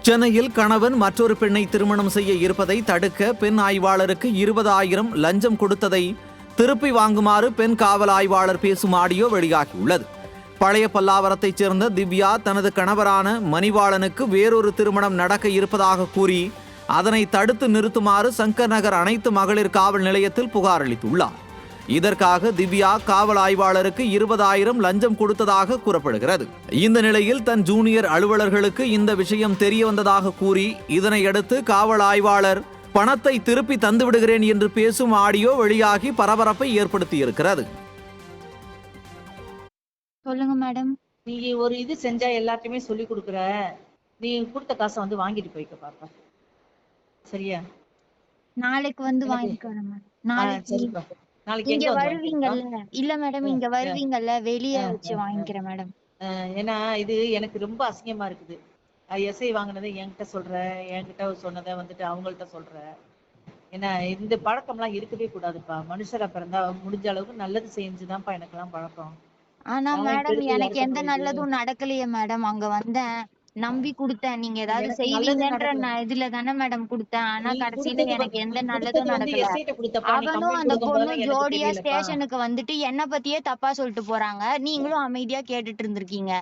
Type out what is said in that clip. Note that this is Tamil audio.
சென்னையில் கணவன் மற்றொரு பெண்ணை திருமணம் செய்ய இருப்பதை தடுக்க பெண் ஆய்வாளருக்கு 20,000 லஞ்சம் கொடுத்ததை திருப்பி வாங்குமாறு பெண் காவல் ஆய்வாளர் பேசும் ஆடியோ வெளியாகியுள்ளது. பழைய பல்லாவரத்தைச் சேர்ந்த திவ்யா தனது கணவரான மணிவாளனுக்கு வேறொரு திருமணம் நடக்க இருப்பதாக கூறி அதனை தடுத்து நிறுத்துமாறு சங்கர் நகர் அனைத்து மகளிர் காவல் நிலையத்தில் புகார் அளித்துள்ளார். இதற்காக திவ்யா காவல் ஆய்வாளருக்கு 20,000 லஞ்சம் கொடுத்ததாக கூறப்படுகிறது. இந்த நிலையில் தன் ஜூனியர் அலுவலர்களுக்கு இந்த விஷயம் தெரிய வந்ததாக கூறி இதனையடுத்து காவல் ஆய்வாளர் பணத்தை திருப்பி தந்துவிடுகிறேன் என்று பேசும் ஆடியோ வெளியாகி பரபரப்பை ஏற்படுத்தியிருக்கிறது. சொல்லுங்க மேடம். நீ ஒரு இது செஞ்சா எல்லாத்தையுமே சொல்லி கொடுக்குற, நீ கொடுத்த காசை வந்து வாங்கிட்டு போய்க்க பாப்பா, சரியா? நாளைக்கு வந்து வாங்கிக்கிறேன் மேடம். நாளைக்கு இங்க வருவீங்கல்ல? இல்ல மேடம், இங்க வருவீங்கல்ல, வெளியே வச்சு வாங்கிக்கிறேன் மேடம். ஏன்னா இது எனக்கு ரொம்ப அசிங்கமா இருக்குது. எஸ்ஐ வாங்கினதை என்கிட்ட சொல்ற, என்கிட்ட சொன்னதை வந்துட்டு அவங்கள்ட்ட சொல்ற. ஏன்னா இந்த பழக்கம்லாம் இருக்கவே கூடாதுப்பா. மனுஷரா பிறந்தா முடிஞ்ச அளவுக்கு நல்லது செஞ்சுதான்ப்பா எனக்கெல்லாம் பழக்கம். ஆனா மேடம் எனக்கு எந்த நல்லதும் நடக்கலையே மேடம். அங்க வந்தேன், நம்பி கொடுத்தேன், நீங்க ஏதாவது செய்வீங்கன்ற இதுல தானே மேடம் கொடுத்தேன். ஆனா கடைசியில எனக்கு எந்த நல்லதும் நடக்கல. அவனும் அந்த பொண்ணும் ஜோடியா ஸ்டேஷனுக்கு வந்துட்டு என்ன பத்தியே தப்பா சொல்லிட்டு போறாங்க. நீங்களும் அமைதியா கேட்டுட்டு இருந்திருக்கீங்க.